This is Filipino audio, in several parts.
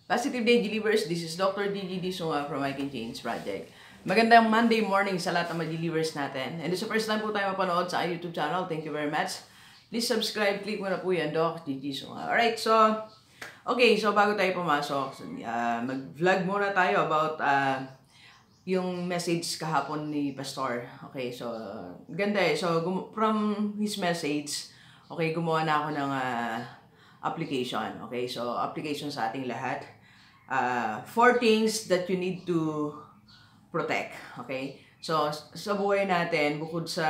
Positive Day Delivers, this is Dr. Gigi Disunga from I Can Change Project. Magandang Monday morning sa lahat ng delivers natin. And this is the first time po tayo mapanood sa YouTube channel. Thank you very much. Please subscribe, click mo na po yan, Doc Gigi Disunga. Alright, so, okay, so bago tayo pumasok, mag-vlog muna tayo about yung message kahapon ni Pastor. Okay, so, ganda eh. So, from his message, okay, gumawa na ako ng application. Okay, so application sa ating lahat. 4 things that you need to protect. Okay, so sa buhay natin, bukod sa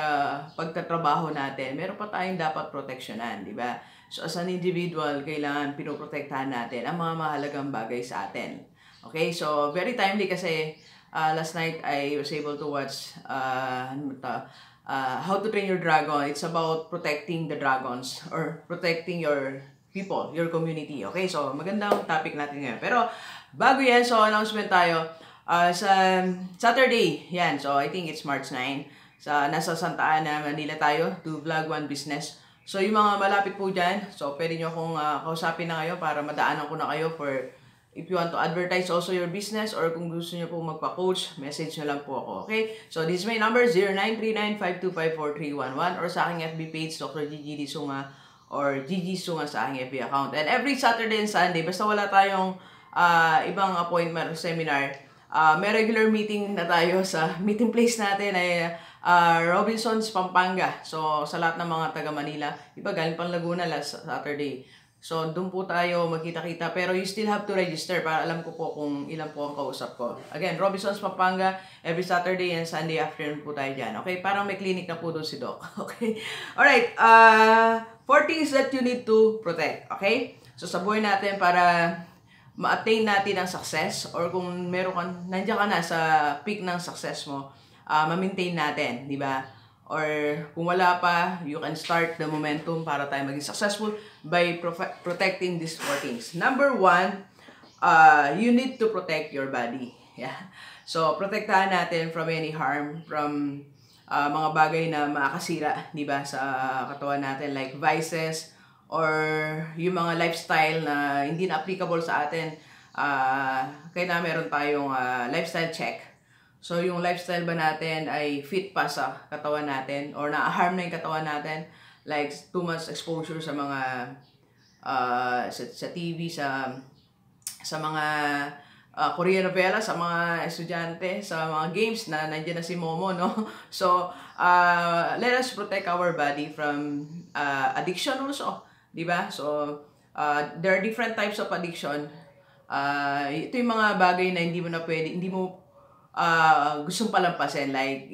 pagtatrabaho natin, meron pa tayong dapat proteksyonan, di ba? So as an individual, kailangan pinoprotektahan natin ang mga mahalagang bagay sa atin. Okay, so very timely kasi last night I was able to watch How to Train Your Dragon. It's about protecting the dragons or protecting your people, your community. Okay, so magandang topic natin ngayon. Pero bago yan, so announcement tayo. Sa Saturday, yan. So I think it's March 9. Nasa Santa Ana, Manila tayo to Vlog One Business. So yung mga malapit po dyan, so pwede nyo akong kausapin na ngayon para madaanan ko na kayo for if you want to advertise also your business or kung gusto nyo pong magpa-coach, message nyo lang po ako. Okay? So this is my number, 0939-525-4311 or sa aking FB page, Dr. Gigi Disunga or Gigi Sunga sa aking FB account. And every Saturday and Sunday, basta wala tayong ibang appointment or seminar, may regular meeting na tayo sa meeting place natin ay Robinsons, Pampanga. So, sa lahat ng mga taga Manila, iba galing pang Laguna last Saturday. So, doon po tayo magkita-kita. Pero you still have to register para alam ko po kung ilan po ang kausap ko. Again, Robinsons, Pampanga, every Saturday and Sunday afternoon po tayo dyan. Okay? Parang may clinic na po doon si Doc. Okay? Alright. 4 things that you need to protect. Okay? So, sa buhay natin para ma-attain natin ang success or kung meron kang, nandiyan ka na sa peak ng success mo, ma-maintain natin. Di ba? Or kung wala pa, you can start the momentum para tayo maging successful by protecting these 4 things. Number 1, you need to protect your body. Yeah. So, protektahan natin from any harm, from mga bagay na makakasira, di ba, sa katawan natin like vices or yung mga lifestyle na hindi na applicable sa atin. Kaya meron tayong lifestyle check. So, yung lifestyle ba natin ay fit pa sa katawan natin or na-harm na yung katawan natin? Like, too much exposure sa mga sa TV, sa mga Korean novela, sa mga estudyante, sa mga games na nandiyan na si Momo, no? So, let us protect our body from addiction also, di ba? So, there are different types of addiction. Ito yung mga bagay na hindi mo na pwede, hindi mo gustong palampasin, like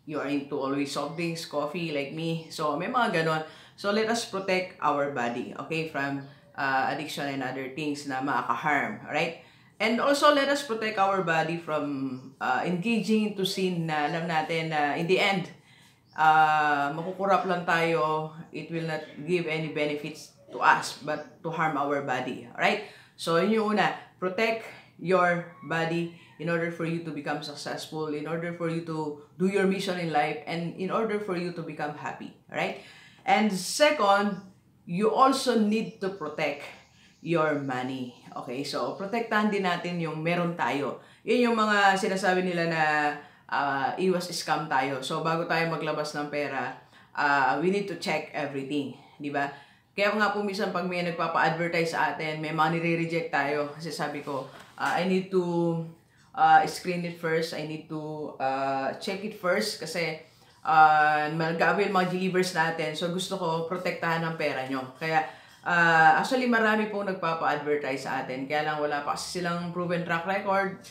you are into always soft drinks, coffee, like me. So, may mga ganon. So, let us protect our body, okay, from addiction and other things na makaka-harm, alright? And also, let us protect our body from engaging into sin na alam natin na in the end, makukurap lang tayo. It will not give any benefits to us, but to harm our body, alright? So, yun yung una, protect your body in order for you to become successful, in order for you to do your mission in life, and in order for you to become happy, right? And second, you also need to protect your money. Okay, so protektahan din natin yung meron tayo. Yun yung mga sinasabi nila na iwas scam tayo. So bago tayo maglabas ng pera, we need to check everything, di ba? Kaya nga po minsan pag may nagpapa-advertise sa atin, may mga nire-reject tayo. Kasi sabi ko, I need to screen it first. I need to check it first kasi mag-avail mga delivers natin. So gusto ko protektahan ang pera nyo. Kaya actually marami pong nagpapa-advertise sa atin. Kaya lang wala pa kasi silang proven track record.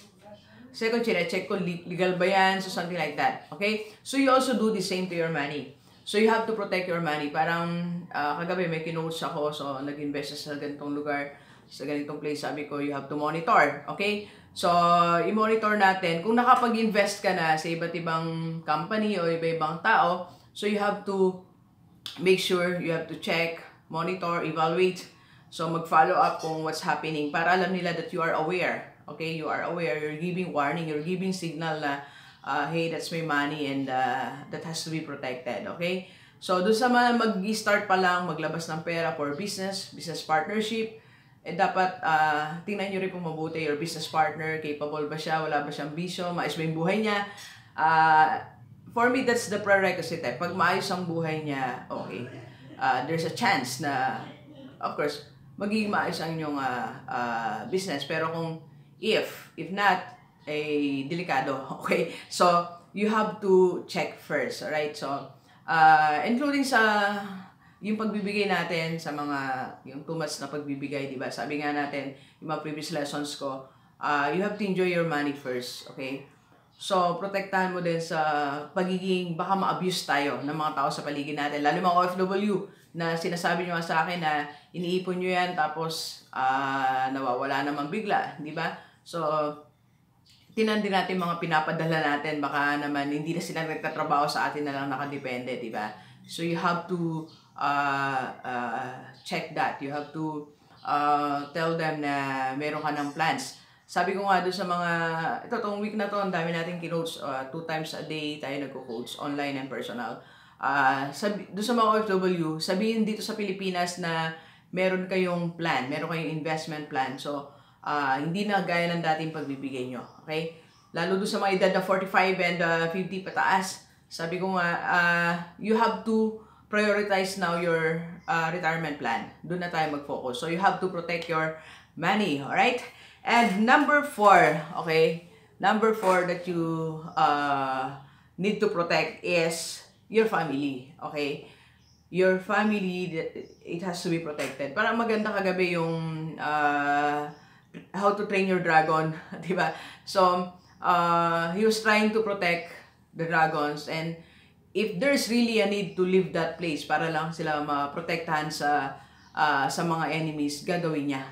Second, check ko legal ba yan? So something like that. Okay? So you also do the same to your money. So you have to protect your money. Parang kagabi may kinotes ako. So nag-invest sa ganitong lugar, sa ganitong place. Sabi ko, you have to monitor. Okay? So, i-monitor natin. Kung nakapag-invest ka na sa iba't ibang company o iba-ibang tao, so you have to make sure, you have to check, monitor, evaluate. So, mag-follow up kung what's happening para alam nila that you are aware. Okay? You are aware. You're giving warning. You're giving signal na hey, that's my money and that has to be protected. Okay? So, doon sa mga mag-start pa lang, maglabas ng pera for business partnership, dapat tingnan nyo rin kung mabuti your business partner, capable ba siya, wala ba siyang bisyo, maayos ba yung buhay niya. For me, that's the prerequisite. Pag maayos ang buhay niya, okay. There's a chance na, of course, magiging maayos ang inyong business. Pero kung if not, delikado. Okay? So, you have to check first. Alright? So, including sa yung pagbibigay natin sa yung too much na pagbibigay, di ba? Sabi nga natin, yung mga previous lessons ko, you have to enjoy your money first. Okay? So, protektahan mo din sa pagiging, baka ma-abuse tayo ng mga tao sa paligid natin. Lalo mga OFW na sinasabi nyo sa akin na iniipon nyo yan tapos nawawala naman bigla. Di ba? So, tinan din natin mga pinapadala natin. Baka naman hindi na sila nagtatrabaho sa atin na lang nakadepende. Di ba? So, you have to check that. You have to tell them na meron ka ng plans. Sabi ko nga doon sa mga, itong week na to, ang dami natin kinoach, 2 times a day tayo nagko-coach, online and personal. Doon sa mga OFW, sabihin dito sa Pilipinas na meron kayong plan, meron kayong investment plan. So, hindi na gaya ng dating pagbibigay nyo. Okay? Lalo doon sa mga edad na 45 and 50 pataas, sabi ko nga, you have to prioritize now your retirement plan. Doon na tayo mag-focus. So, you have to protect your money. Alright? And number 4, okay? Number 4 that you need to protect is your family. Okay? Your family, it has to be protected. Parang maganda kagabi yung How to Train Your Dragon. Diba? So, he was trying to protect the dragons, and if there's really a need to leave that place para lang sila maprotektahan sa mga enemies, gagawin niya.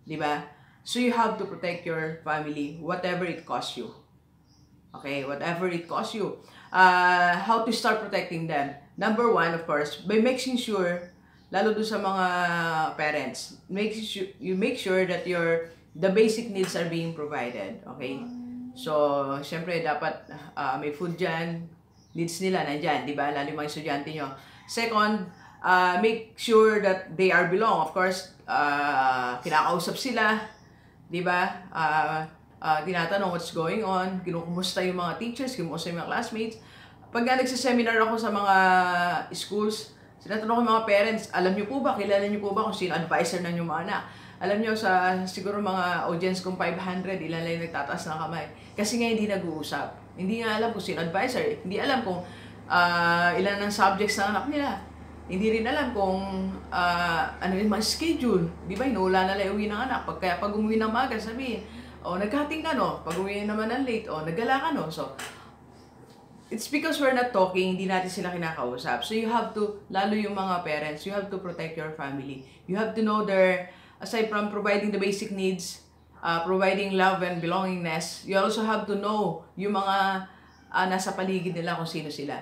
Diba? So you have to protect your family, whatever it costs you. Okay, whatever it costs you. How to start protecting them? Number 1, of course, by making sure, lalo doon sa mga parents, you make sure that the basic needs are being provided. Okay? So, syempre, dapat may food dyan, needs nila nandyan, di ba? Lalo yung mga estudyante nyo. Second, make sure that they are belong. Of course, kinakausap sila, di ba? Tinatanong what's going on, kinukumusta yung mga teachers, kinukumusta yung mga classmates. Pag nagsiseminar ako sa mga schools, sinatanong ko yung mga parents, alam niyo po ba, kilala niyo po ba kung sino advisor ng inyong mga anak? Alam niyo sa siguro mga audience kong 500, ilan lang yung nagtataas ng kamay. Kasi nga hindi nag-uusap. Hindi nga alam kung sino advisor. Hindi alam kung ilan ng subjects ng anak nila. Hindi rin alam kung ano yung mga schedule. Di ba, inuula na lang uwi ng anak. Pag umuwi ng maga, sabihin, naghating ka no. Pag uwi naman ng late, naggala ka no. So, it's because we're not talking, hindi natin sila kinakausap. So, you have to, lalo yung mga parents, you have to protect your family. You have to know aside from providing the basic needs, providing love and belongingness, you also have to know yung mga nasa paligid nila kung sino sila.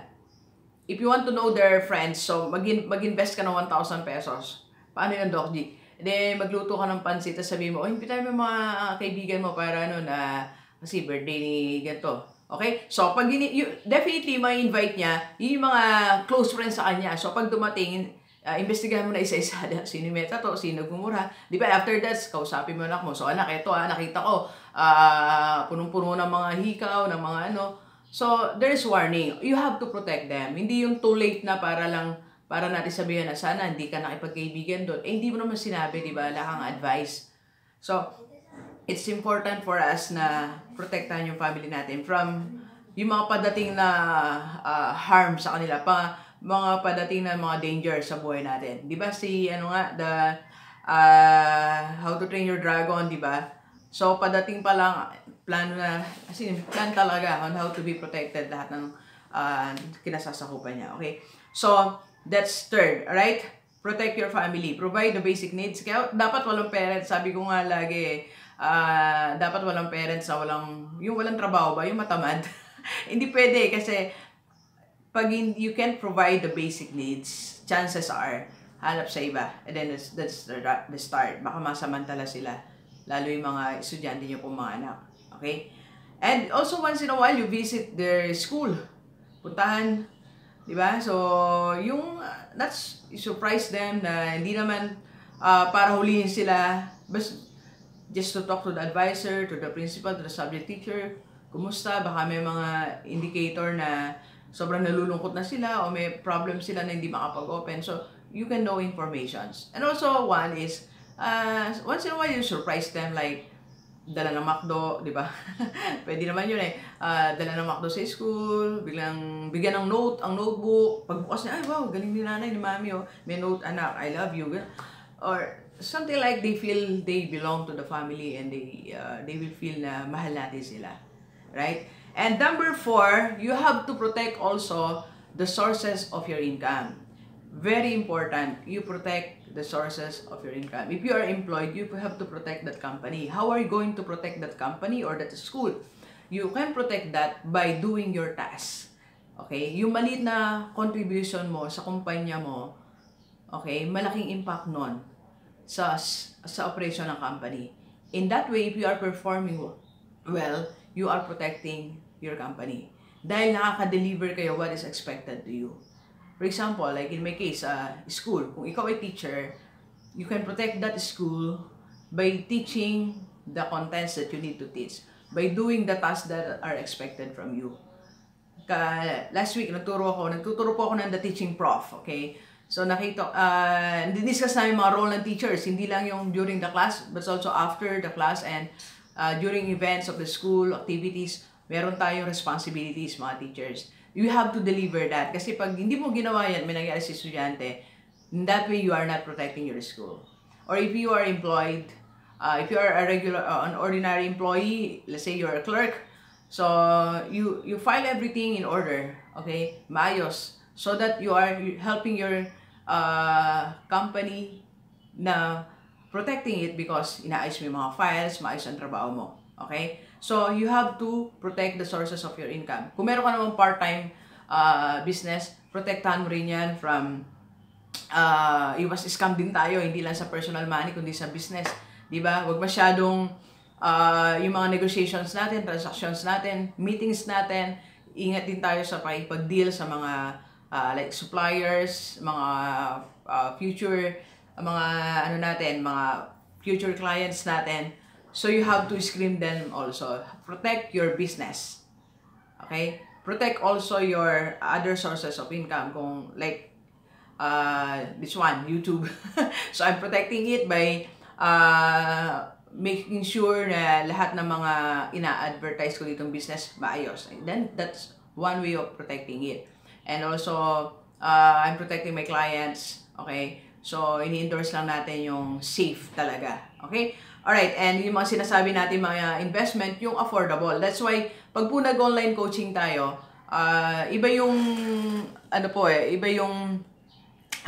If you want to know their friends, so mag-invest ka ng 1,000 pesos. Paano yun, Doc G? Then, magluto ka ng pansit, tapos sabihin mo, invitahin mo mga kaibigan mo para kasi birthday ni ganito. Okay? So, pag definitely may invite niya, yung mga close friends sa kanya. So, pag dumating, investigahan mo na isa-isa. Sino may tato, sino gumura. Di ba? After that, kausapin mo anak mo. So, anak, ito nakita ko, punong-puno ng mga hikaw, ng mga ano. So, there's warning. You have to protect them. Hindi yung too late na para natin sabihin na sana hindi ka nakipagkaibigan doon. Hindi mo naman sinabi, di ba? Wala kang advice. So, it's important for us na protektahan yung family natin from yung mga padating na harm sa kanila, mga padating na mga danger sa buhay natin. Di ba How to Train Your Dragon, di ba? So, padating pa lang, plan talaga on how to be protected lahat ng kinasasakupan niya. Okay? So, that's third, alright? Protect your family. Provide the basic needs. Kaya dapat walang parents. Sabi ko nga lagi, dapat walang parents na walang trabaho ba? Yung matamad. Hindi pwede kasi pag you can't provide the basic needs, chances are, hanap sa iba. And then that's the start. Baka masamantala sila. Lalo yung mga estudyante niyo pong mga anak. Okay? And also once in a while, you visit their school. Puntahan. Diba? So, surprise them na hindi naman para hulihin sila. Just to talk to the advisor, to the principal, to the subject teacher. Kumusta? Baka may mga indicator na sobrang nalulungkot na sila o may problem sila na hindi makapag-open. So, you can know informations. And also, one is, once in a while, you surprise them like, dala ng McDo, di ba? Pwede naman yun eh. Dala ng McDo sa school, biglang bigyan ng note, ang notebook. Pagbukas niya, ay wow, galing ni nanay, ni mami, oh. May note, anak, I love you. Or something like they feel they belong to the family and they will feel na mahal natin sila. Right? And number 4, you have to protect also the sources of your income. Very important, you protect the sources of your income. If you are employed, you have to protect that company. How are you going to protect that company or that school? You can protect that by doing your tasks. Okay? Yung maliit na contribution mo sa kumpanya mo, okay, malaking impact nun sa operation ng company. In that way, if you are performing well, you are protecting your company. Dahil nakaka-deliver kayo what is expected to you. For example, like in my case, school. Kung ikaw ay teacher, you can protect that school by teaching the contents that you need to teach. By doing the tasks that are expected from you. Last week, nagtuturo po ako ng the teaching prof, okay? So, discuss namin mga role ng teachers. Hindi lang yung during the class, but also after the class and during events of the school, activities, meron tayong responsibilities, mga teachers. You have to deliver that. Kasi pag hindi mo ginawa yan, may nangyari sa estudyante, in that way, you are not protecting your school. Or if you are employed, if you are an ordinary employee, let's say you're a clerk, so you file everything in order, okay? Maayos. So that you are helping your company na protecting it because inaayos mo yung mga files, maayos ang trabaho mo. Okay? So, you have to protect the sources of your income. Kung meron ka namang part-time business, protektahan mo rin yan from iwas scam din tayo, hindi lang sa personal money, kundi sa business. Diba? Huwag masyadong yung mga negotiations natin, transactions natin, meetings natin, ingat din tayo sa pag-deal sa mga like suppliers, mga future, mga mga future clients natin. So, you have to screen them also. Protect your business. Okay? Protect also your other sources of income. Kung like, this one, YouTube. So, I'm protecting it by making sure na lahat ng mga ina-advertise ko ditong business maayos. And then, that's one way of protecting it. And also, I'm protecting my clients. Okay? So, ini-endorse lang natin yung safe talaga. Okay? Alright, and yung mga sinasabi natin mga investment, yung affordable. That's why, pag po nag-online coaching tayo, iba yung, iba yung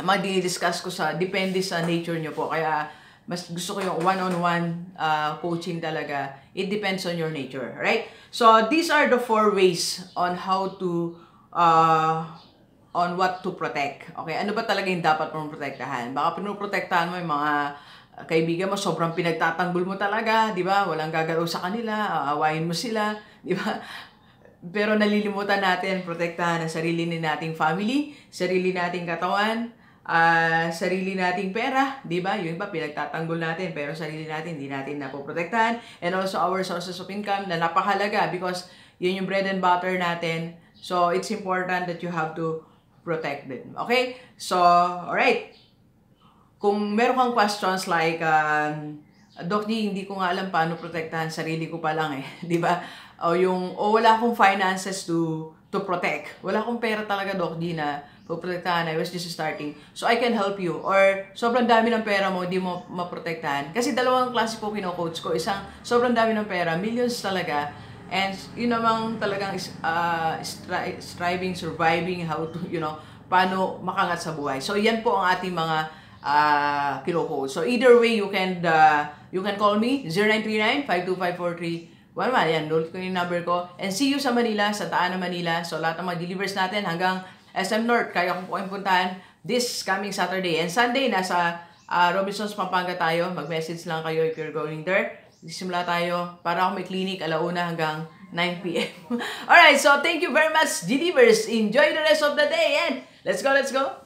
mag-discuss ko depende sa nature nyo po. Kaya, mas gusto ko yung one-on-one coaching talaga. It depends on your nature, right? So, these are the 4 ways on how to, on what to protect. Okay, ano ba talaga yung dapat mong protektahan? Baka pinuprotektahan mo yung mga kaibigan mo, sobrang pinagtatanggol mo talaga, di ba? Walang gagalaw sa kanila, aawayin mo sila, di ba? Pero nalilimutan natin, protektahan ang sarili nating family, sarili nating katawan, sarili nating pera, di ba? Yung iba, pinagtatanggol natin, pero sarili natin, hindi natin napoprotektahan. And also our sources of income na napakahalaga because yun yung bread and butter natin. So, it's important that you have to protect them. Okay? So, alright. Kung meron kang questions like, Doc G, hindi ko nga alam paano protektahan, sarili ko pa lang eh, di ba? O wala akong finances to protect. Wala akong pera talaga, Doc G, na protektahan. I was just starting. So, I can help you. Or, sobrang dami ng pera mo, di mo maprotektahan. Kasi dalawang klase po kino-coach ko. Isang, sobrang dami ng pera, millions talaga. And, yun namang talagang striving, surviving, how to, paano makangat sa buhay. So, yan po ang ating mga kino-coach. So, either way, you can call me, 0939-525-4311. Yan, note ko yung number ko. And see you sa Manila, sa Taana, Manila. So, lahat ng mga delivers natin hanggang SM North, kaya kung po kayong puntahan this coming Saturday. And Sunday, nasa Robinsons, Pampanga tayo. Mag-message lang kayo if you're going there. Simula tayo para ako may clinic, 1:00 hanggang 9 p.m. Alright, so thank you very much, delivers. Enjoy the rest of the day and let's go, let's go!